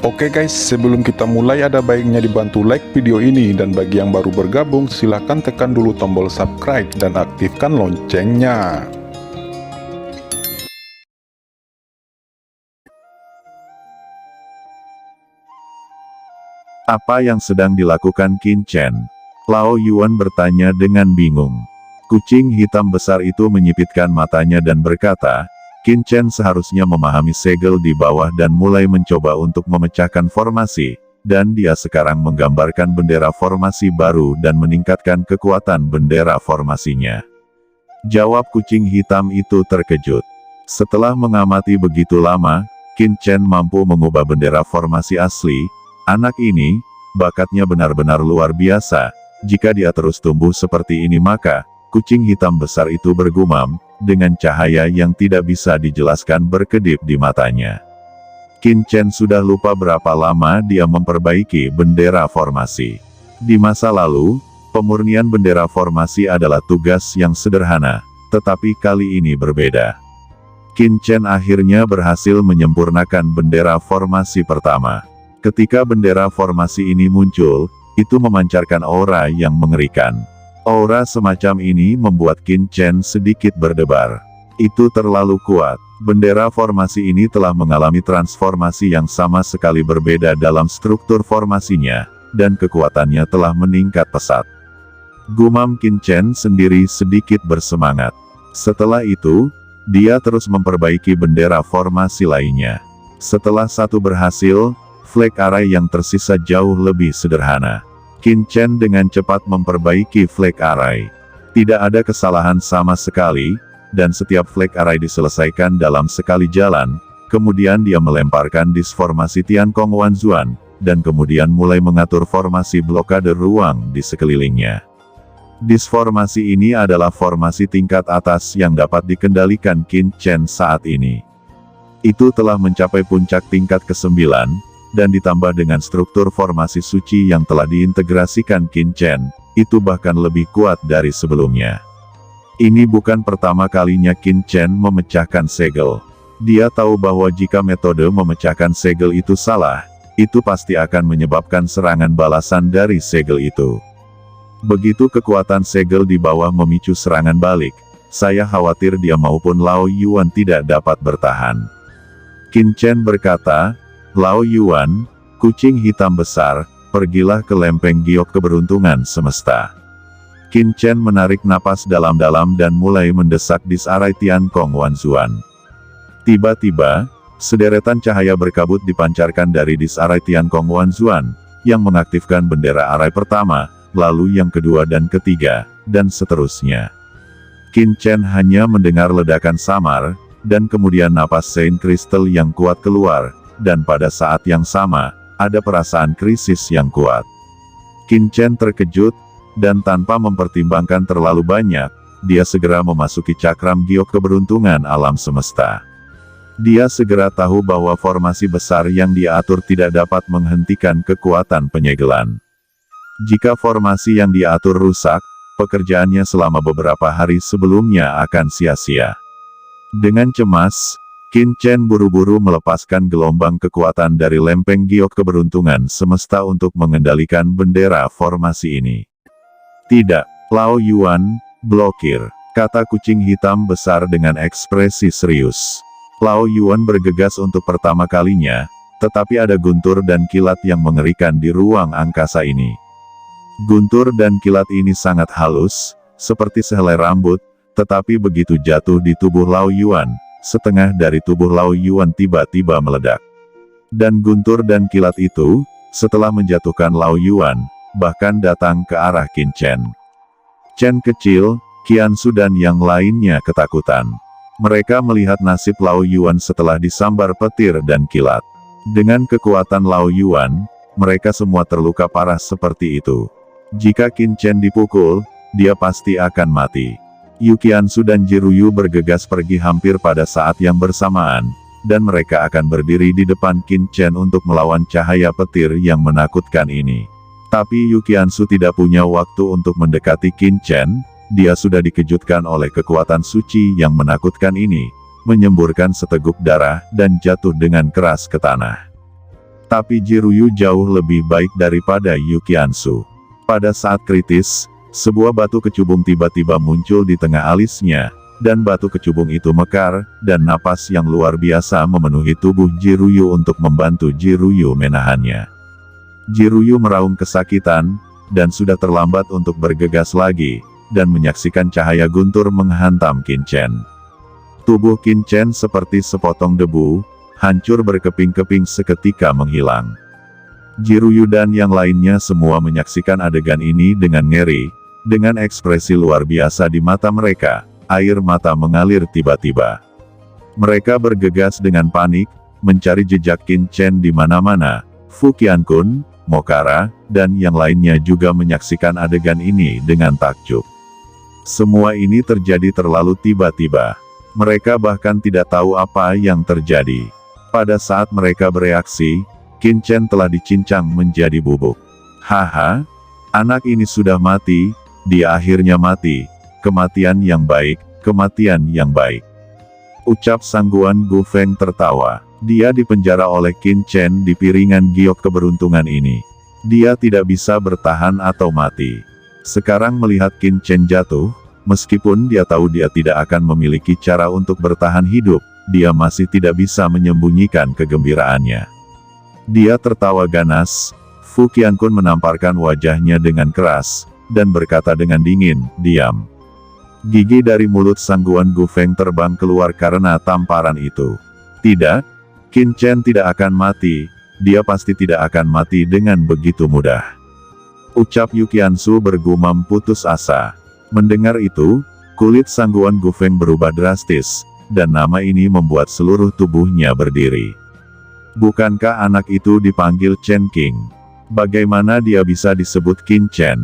Oke guys, sebelum kita mulai ada baiknya dibantu like video ini, dan bagi yang baru bergabung silahkan tekan dulu tombol subscribe dan aktifkan loncengnya. Apa yang sedang dilakukan Qin Chen? Lao Yuan bertanya dengan bingung. Kucing hitam besar itu menyipitkan matanya dan berkata, Qin Chen seharusnya memahami segel di bawah dan mulai mencoba untuk memecahkan formasi, dan dia sekarang menggambarkan bendera formasi baru dan meningkatkan kekuatan bendera formasinya. Jawab kucing hitam itu terkejut. Setelah mengamati begitu lama, Qin Chen mampu mengubah bendera formasi asli. Anak ini, bakatnya benar-benar luar biasa. Jika dia terus tumbuh seperti ini maka, kucing hitam besar itu bergumam, dengan cahaya yang tidak bisa dijelaskan berkedip di matanya. Qin Chen sudah lupa berapa lama dia memperbaiki bendera formasi. Di masa lalu, pemurnian bendera formasi adalah tugas yang sederhana, tetapi kali ini berbeda. Qin Chen akhirnya berhasil menyempurnakan bendera formasi pertama. Ketika bendera formasi ini muncul, itu memancarkan aura yang mengerikan. Aura semacam ini membuat Qin Chen sedikit berdebar. Itu terlalu kuat. Bendera formasi ini telah mengalami transformasi yang sama sekali berbeda dalam struktur formasinya, dan kekuatannya telah meningkat pesat. Gumam Qin Chen sendiri sedikit bersemangat. Setelah itu, dia terus memperbaiki bendera formasi lainnya. Setelah satu berhasil, flag array yang tersisa jauh lebih sederhana. Qin Chen dengan cepat memperbaiki flag array. Tidak ada kesalahan sama sekali, dan setiap flag array diselesaikan dalam sekali jalan. Kemudian dia melemparkan disformasi Tiankong Wanzuan, dan kemudian mulai mengatur formasi blokade ruang di sekelilingnya. Disformasi ini adalah formasi tingkat atas yang dapat dikendalikan Qin Chen saat ini. Itu telah mencapai puncak tingkat ke-9, dan ditambah dengan struktur formasi suci yang telah diintegrasikan Qin Chen, itu bahkan lebih kuat dari sebelumnya. Ini bukan pertama kalinya Qin Chen memecahkan segel. Dia tahu bahwa jika metode memecahkan segel itu salah, itu pasti akan menyebabkan serangan balasan dari segel itu. Begitu kekuatan segel di bawah memicu serangan balik, saya khawatir dia maupun Lao Yuan tidak dapat bertahan. Qin Chen berkata, Lao Yuan, kucing hitam besar, pergilah ke lempeng giok keberuntungan semesta. Qin Chen menarik napas dalam-dalam dan mulai mendesak disarai Tiankong Wanzuan. Tiba-tiba, sederetan cahaya berkabut dipancarkan dari disarai Tiankong Wanzuan, yang mengaktifkan bendera arai pertama, lalu yang kedua dan ketiga, dan seterusnya. Qin Chen hanya mendengar ledakan samar, dan kemudian napas Saint Crystal yang kuat keluar. Dan pada saat yang sama, ada perasaan krisis yang kuat. Qin Chen terkejut, dan tanpa mempertimbangkan terlalu banyak, dia segera memasuki cakram giok keberuntungan alam semesta. Dia segera tahu bahwa formasi besar yang dia atur tidak dapat menghentikan kekuatan penyegelan. Jika formasi yang dia atur rusak, pekerjaannya selama beberapa hari sebelumnya akan sia-sia. Dengan cemas, Qin Chen buru-buru melepaskan gelombang kekuatan dari lempeng giok keberuntungan semesta untuk mengendalikan bendera formasi ini. Tidak, Lao Yuan, blokir, kata kucing hitam besar dengan ekspresi serius. Lao Yuan bergegas untuk pertama kalinya, tetapi ada guntur dan kilat yang mengerikan di ruang angkasa ini. Guntur dan kilat ini sangat halus, seperti sehelai rambut, tetapi begitu jatuh di tubuh Lao Yuan, setengah dari tubuh Lao Yuan tiba-tiba meledak. Dan guntur dan kilat itu, setelah menjatuhkan Lao Yuan, bahkan datang ke arah Qin Chen. Chen kecil, Qiansu dan yang lainnya ketakutan. Mereka melihat nasib Lao Yuan setelah disambar petir dan kilat. Dengan kekuatan Lao Yuan, mereka semua terluka parah seperti itu. Jika Qin Chen dipukul, dia pasti akan mati. Yu Qiansu dan Jiruyu bergegas pergi hampir pada saat yang bersamaan, dan mereka akan berdiri di depan Qin Chen untuk melawan cahaya petir yang menakutkan ini. Tapi Yu Qiansu tidak punya waktu untuk mendekati Qin Chen, dia sudah dikejutkan oleh kekuatan suci yang menakutkan ini, menyemburkan seteguk darah dan jatuh dengan keras ke tanah. Tapi Jiruyu jauh lebih baik daripada Yukiansu. Pada saat kritis, sebuah batu kecubung tiba-tiba muncul di tengah alisnya, dan batu kecubung itu mekar, dan napas yang luar biasa memenuhi tubuh Jiruyu untuk membantu Jiruyu menahannya. Jiruyu meraung kesakitan, dan sudah terlambat untuk bergegas lagi, dan menyaksikan cahaya guntur menghantam Qinchen. Tubuh Qinchen seperti sepotong debu, hancur berkeping-keping seketika menghilang. Jiruyu dan yang lainnya semua menyaksikan adegan ini dengan ngeri, dengan ekspresi luar biasa di mata mereka, air mata mengalir tiba-tiba. Mereka bergegas dengan panik, mencari jejak Qinchen di mana-mana. Fu Qiankun, Mokara, dan yang lainnya juga menyaksikan adegan ini dengan takjub. Semua ini terjadi terlalu tiba-tiba. Mereka bahkan tidak tahu apa yang terjadi. Pada saat mereka bereaksi, Qinchen telah dicincang menjadi bubuk. Haha, anak ini sudah mati, dia akhirnya mati. Kematian yang baik, kematian yang baik. Ucap Sangguan Gufeng tertawa. Dia dipenjara oleh Qinchen di piringan giok keberuntungan ini. Dia tidak bisa bertahan atau mati. Sekarang melihat Qinchen jatuh, meskipun dia tahu dia tidak akan memiliki cara untuk bertahan hidup, dia masih tidak bisa menyembunyikan kegembiraannya. Dia tertawa ganas. Fu Qiankun menamparkan wajahnya dengan keras, dan berkata dengan dingin, "Diam." Gigi dari mulut Sangguan Gufeng terbang keluar karena tamparan itu. Tidak, Qinchen tidak akan mati, dia pasti tidak akan mati dengan begitu mudah. Ucap Yukiansu bergumam putus asa. Mendengar itu, kulit Sangguan Gufeng berubah drastis, dan nama ini membuat seluruh tubuhnya berdiri. Bukankah anak itu dipanggil Chen King? Bagaimana dia bisa disebut Qinchen?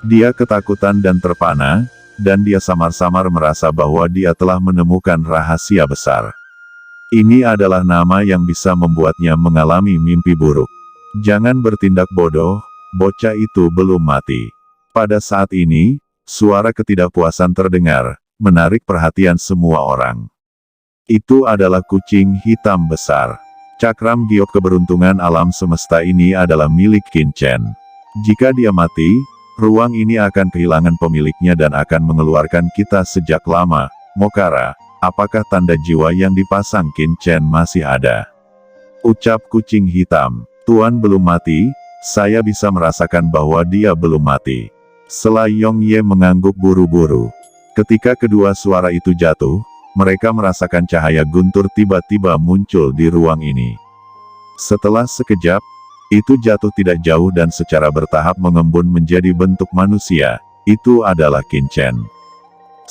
Dia ketakutan dan terpana, dan dia samar-samar merasa bahwa dia telah menemukan rahasia besar. Ini adalah nama yang bisa membuatnya mengalami mimpi buruk. Jangan bertindak bodoh, bocah itu belum mati. Pada saat ini, suara ketidakpuasan terdengar, menarik perhatian semua orang. Itu adalah kucing hitam besar. Cakram giok keberuntungan alam semesta ini adalah milik Qinchen. Jika dia mati, ruang ini akan kehilangan pemiliknya dan akan mengeluarkan kita sejak lama. Mokara, apakah tanda jiwa yang dipasang Qinchen masih ada? Ucap kucing hitam. Tuan belum mati, saya bisa merasakan bahwa dia belum mati. Sela Yongye mengangguk buru-buru. Ketika kedua suara itu jatuh, mereka merasakan cahaya guntur tiba-tiba muncul di ruang ini. Setelah sekejap, itu jatuh tidak jauh dan secara bertahap mengembun menjadi bentuk manusia. Itu adalah Qinchen.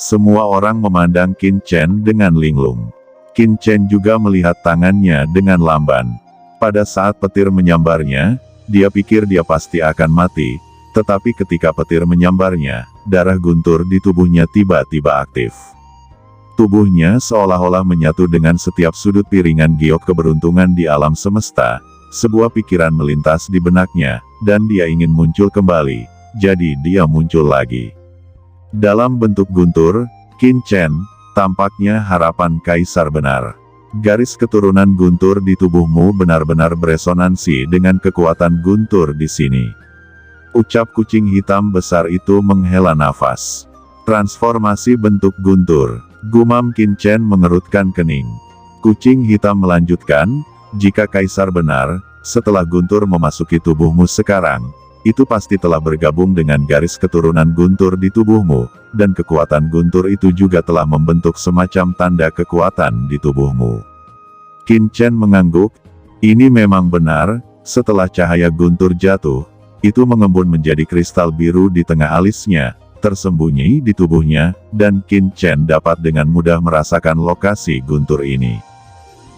Semua orang memandang Qinchen dengan linglung. Qinchen juga melihat tangannya dengan lamban. Pada saat petir menyambarnya, dia pikir dia pasti akan mati, tetapi ketika petir menyambarnya, darah guntur di tubuhnya tiba-tiba aktif. Tubuhnya seolah-olah menyatu dengan setiap sudut piringan giok keberuntungan di alam semesta. Sebuah pikiran melintas di benaknya, dan dia ingin muncul kembali, jadi dia muncul lagi. Dalam bentuk guntur, Qinchen, tampaknya harapan kaisar benar. Garis keturunan guntur di tubuhmu benar-benar beresonansi dengan kekuatan guntur di sini. Ucap kucing hitam besar itu menghela nafas. Transformasi bentuk guntur. Gumam Qinchen mengerutkan kening. Kucing hitam melanjutkan, jika kaisar benar, setelah guntur memasuki tubuhmu sekarang, itu pasti telah bergabung dengan garis keturunan guntur di tubuhmu, dan kekuatan guntur itu juga telah membentuk semacam tanda kekuatan di tubuhmu. Qinchen mengangguk, ini memang benar, setelah cahaya guntur jatuh, itu mengembun menjadi kristal biru di tengah alisnya, tersembunyi di tubuhnya, dan Qinchen dapat dengan mudah merasakan lokasi guntur ini.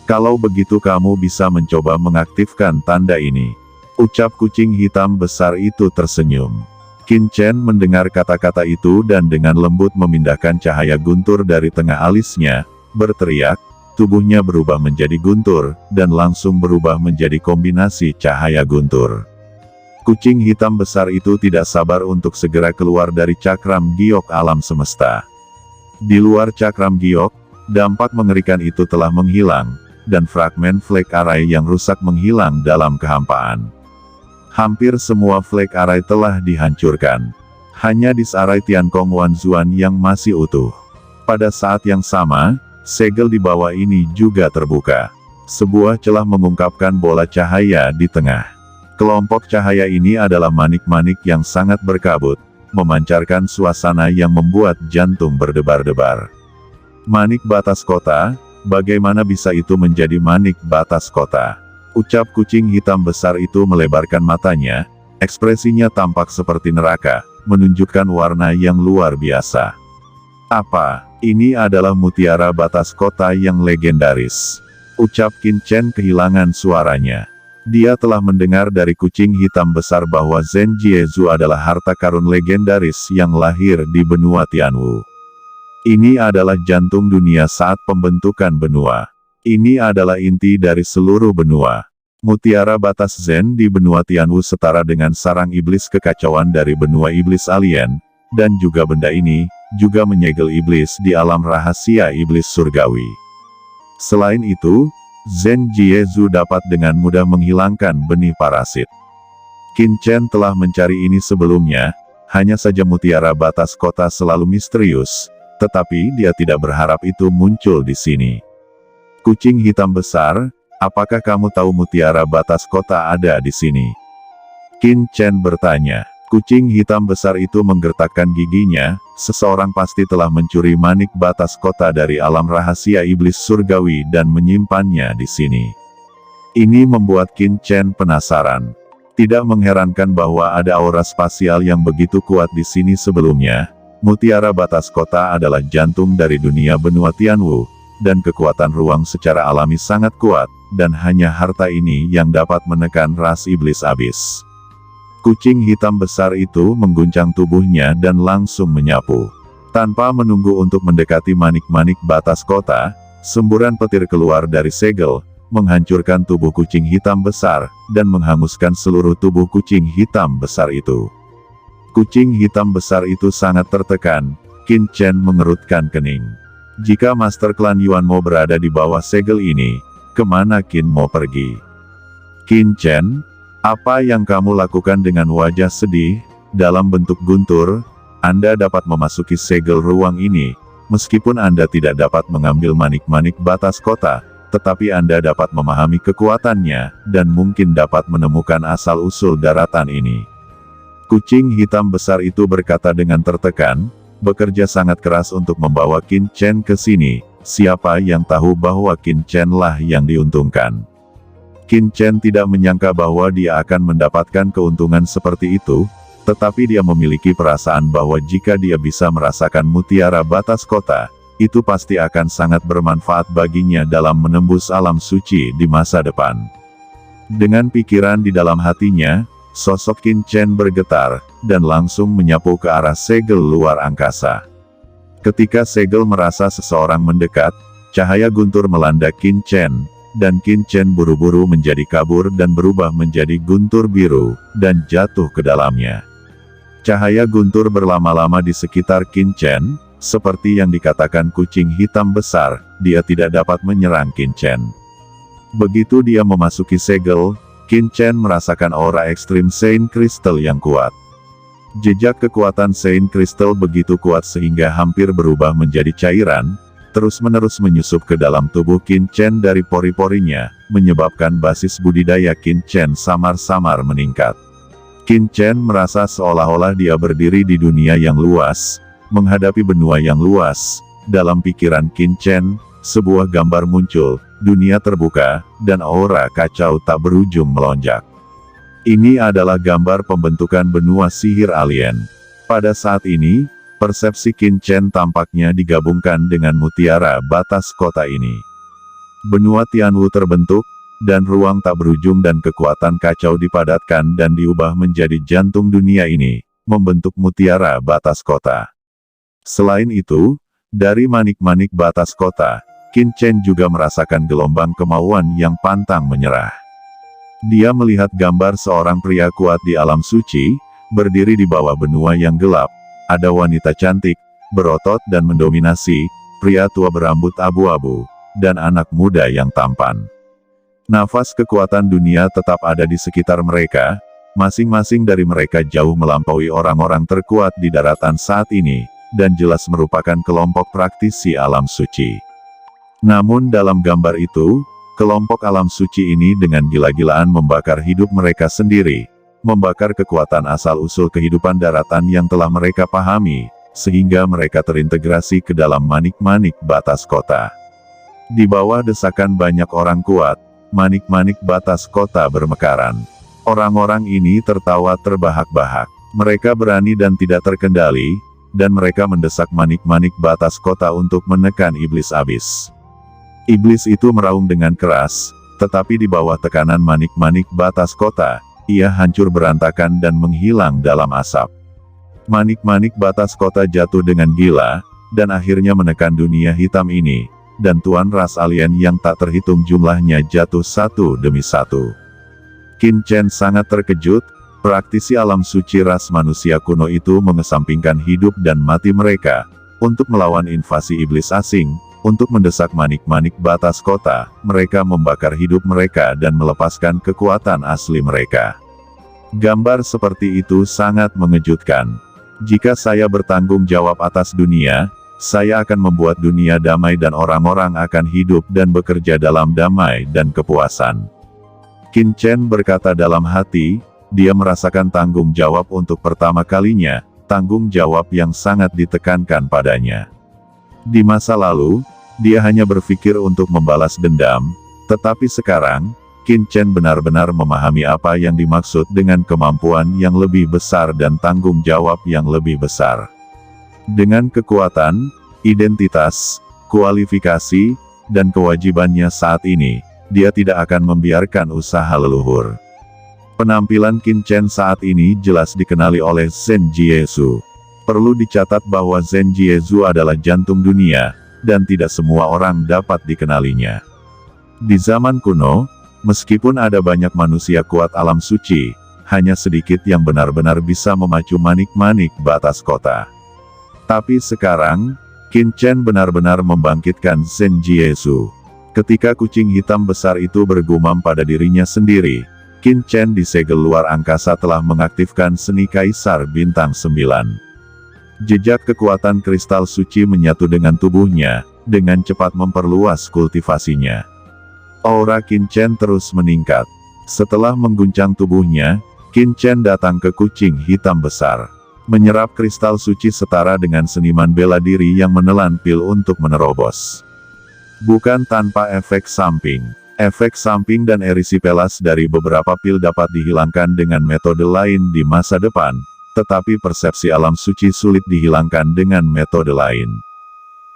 Kalau begitu kamu bisa mencoba mengaktifkan tanda ini. Ucap kucing hitam besar itu tersenyum. Qinchen mendengar kata-kata itu dan dengan lembut memindahkan cahaya guntur dari tengah alisnya, berteriak, tubuhnya berubah menjadi guntur, dan langsung berubah menjadi kombinasi cahaya guntur. Kucing hitam besar itu tidak sabar untuk segera keluar dari cakram giok alam semesta. Di luar cakram giok, dampak mengerikan itu telah menghilang, dan fragmen flag array yang rusak menghilang dalam kehampaan. Hampir semua flag array telah dihancurkan. Hanya disk array Tiancong Wanzuan yang masih utuh. Pada saat yang sama, segel di bawah ini juga terbuka. Sebuah celah mengungkapkan bola cahaya di tengah. Kelompok cahaya ini adalah manik-manik yang sangat berkabut, memancarkan suasana yang membuat jantung berdebar-debar. Manik batas kota, bagaimana bisa itu menjadi manik batas kota? Ucap kucing hitam besar itu melebarkan matanya, ekspresinya tampak seperti neraka, menunjukkan warna yang luar biasa. Apa? Ini adalah mutiara batas kota yang legendaris. Ucap Qin Chen kehilangan suaranya. Dia telah mendengar dari kucing hitam besar bahwa Zhen Jiezu adalah harta karun legendaris yang lahir di benua Tianwu. Ini adalah jantung dunia saat pembentukan benua. Ini adalah inti dari seluruh benua. Mutiara batas Zhen di benua Tianwu setara dengan sarang iblis kekacauan dari benua iblis alien, dan juga benda ini, juga menyegel iblis di alam rahasia iblis surgawi. Selain itu, Zhen Jiezu dapat dengan mudah menghilangkan benih parasit. Qin Chen telah mencari ini sebelumnya, hanya saja mutiara batas kota selalu misterius, tetapi dia tidak berharap itu muncul di sini. Kucing hitam besar, apakah kamu tahu mutiara batas kota ada di sini? Qin Chen bertanya. Kucing hitam besar itu menggertakkan giginya, seseorang pasti telah mencuri manik batas kota dari alam rahasia iblis surgawi dan menyimpannya di sini. Ini membuat Qin Chen penasaran. Tidak mengherankan bahwa ada aura spasial yang begitu kuat di sini sebelumnya. Mutiara batas kota adalah jantung dari dunia benua Tianwu, dan kekuatan ruang secara alami sangat kuat, dan hanya harta ini yang dapat menekan ras iblis abis. Kucing hitam besar itu mengguncang tubuhnya dan langsung menyapu. Tanpa menunggu untuk mendekati manik-manik batas kota, semburan petir keluar dari segel, menghancurkan tubuh kucing hitam besar, dan menghanguskan seluruh tubuh kucing hitam besar itu. Kucing hitam besar itu sangat tertekan. Qin Chen mengerutkan kening. Jika Master Klan Yuan Mo berada di bawah segel ini, kemana Qin Mo pergi? Qin Chen, apa yang kamu lakukan dengan wajah sedih, dalam bentuk guntur? Anda dapat memasuki segel ruang ini, meskipun Anda tidak dapat mengambil manik-manik batas kota, tetapi Anda dapat memahami kekuatannya, dan mungkin dapat menemukan asal-usul daratan ini. Kucing hitam besar itu berkata dengan tertekan, bekerja sangat keras untuk membawa Qin Chen ke sini, siapa yang tahu bahwa Qin Chen lah yang diuntungkan. Qin Chen tidak menyangka bahwa dia akan mendapatkan keuntungan seperti itu, tetapi dia memiliki perasaan bahwa jika dia bisa merasakan mutiara batas kota, itu pasti akan sangat bermanfaat baginya dalam menembus alam suci di masa depan. Dengan pikiran di dalam hatinya, sosok Qin Chen bergetar, dan langsung menyapu ke arah segel luar angkasa. Ketika segel merasa seseorang mendekat, cahaya guntur melanda Qin Chen, dan Qin Chen buru-buru menjadi kabur dan berubah menjadi guntur biru, dan jatuh ke dalamnya. Cahaya guntur berlama-lama di sekitar Qin Chen, seperti yang dikatakan kucing hitam besar, dia tidak dapat menyerang Qin Chen. Begitu dia memasuki segel, Qin Chen merasakan aura ekstrim Saint Crystal yang kuat. Jejak kekuatan Saint Crystal begitu kuat sehingga hampir berubah menjadi cairan, terus-menerus menyusup ke dalam tubuh Qin Chen dari pori-porinya, menyebabkan basis budidaya Qin Chen samar-samar meningkat. Qin Chen merasa seolah-olah dia berdiri di dunia yang luas, menghadapi benua yang luas. Dalam pikiran Qin Chen, sebuah gambar muncul, dunia terbuka, dan aura kacau tak berujung melonjak. Ini adalah gambar pembentukan benua sihir alien. Pada saat ini, persepsi Qin Chen tampaknya digabungkan dengan mutiara batas kota ini. Benua Tianwu terbentuk, dan ruang tak berujung dan kekuatan kacau dipadatkan dan diubah menjadi jantung dunia ini, membentuk mutiara batas kota. Selain itu, dari manik-manik batas kota, Qin Chen juga merasakan gelombang kemauan yang pantang menyerah. Dia melihat gambar seorang pria kuat di alam suci, berdiri di bawah benua yang gelap. Ada wanita cantik, berotot dan mendominasi, pria tua berambut abu-abu, dan anak muda yang tampan. Nafas kekuatan dunia tetap ada di sekitar mereka, masing-masing dari mereka jauh melampaui orang-orang terkuat di daratan saat ini, dan jelas merupakan kelompok praktisi alam suci. Namun dalam gambar itu, kelompok alam suci ini dengan gila-gilaan membakar hidup mereka sendiri, membakar kekuatan asal-usul kehidupan daratan yang telah mereka pahami, sehingga mereka terintegrasi ke dalam manik-manik batas kota. Di bawah desakan banyak orang kuat, manik-manik batas kota bermekaran. Orang-orang ini tertawa terbahak-bahak. Mereka berani dan tidak terkendali, dan mereka mendesak manik-manik batas kota untuk menekan iblis abis. Iblis itu meraung dengan keras, tetapi di bawah tekanan manik-manik batas kota, ia hancur berantakan dan menghilang dalam asap. Manik-manik batas kota jatuh dengan gila, dan akhirnya menekan dunia hitam ini, dan tuan ras alien yang tak terhitung jumlahnya jatuh satu demi satu. Qin Chen sangat terkejut, praktisi alam suci ras manusia kuno itu mengesampingkan hidup dan mati mereka, untuk melawan invasi iblis asing, untuk mendesak manik-manik batas kota, mereka membakar hidup mereka dan melepaskan kekuatan asli mereka. Gambar seperti itu sangat mengejutkan. Jika saya bertanggung jawab atas dunia, saya akan membuat dunia damai dan orang-orang akan hidup dan bekerja dalam damai dan kepuasan. Qin Chen berkata dalam hati, dia merasakan tanggung jawab untuk pertama kalinya, tanggung jawab yang sangat ditekankan padanya. Di masa lalu, dia hanya berpikir untuk membalas dendam, tetapi sekarang, Qin Chen benar-benar memahami apa yang dimaksud dengan kemampuan yang lebih besar dan tanggung jawab yang lebih besar. Dengan kekuatan, identitas, kualifikasi, dan kewajibannya saat ini, dia tidak akan membiarkan usaha leluhur. Penampilan Qin Chen saat ini jelas dikenali oleh Zhen Jiezu. Perlu dicatat bahwa Zhen Jiezu adalah jantung dunia, dan tidak semua orang dapat dikenalinya. Di zaman kuno, meskipun ada banyak manusia kuat alam suci, hanya sedikit yang benar-benar bisa memacu manik-manik batas kota. Tapi sekarang, Qin Chen benar-benar membangkitkan Zhen Jiezu. Ketika kucing hitam besar itu bergumam pada dirinya sendiri, Qin Chen di segel luar angkasa telah mengaktifkan seni Kaisar Bintang 9. Jejak kekuatan kristal suci menyatu dengan tubuhnya, dengan cepat memperluas kultivasinya. Aura Qin Chen terus meningkat. Setelah mengguncang tubuhnya, Qin Chen datang ke kucing hitam besar. Menyerap kristal suci setara dengan seniman bela diri yang menelan pil untuk menerobos. Bukan tanpa efek samping. Efek samping dan erisipelas dari beberapa pil dapat dihilangkan dengan metode lain di masa depan, tetapi persepsi alam suci sulit dihilangkan dengan metode lain.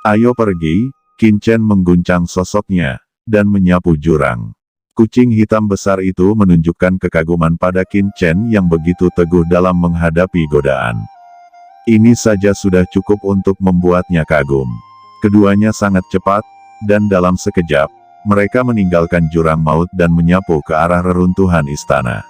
Ayo pergi, Qin Chen mengguncang sosoknya, dan menyapu jurang. Kucing hitam besar itu menunjukkan kekaguman pada Qin Chen yang begitu teguh dalam menghadapi godaan. Ini saja sudah cukup untuk membuatnya kagum. Keduanya sangat cepat, dan dalam sekejap, mereka meninggalkan jurang maut dan menyapu ke arah reruntuhan istana.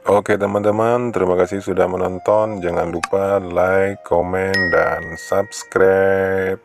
Oke teman-teman, terima kasih sudah menonton. Jangan lupa like, komen, dan subscribe.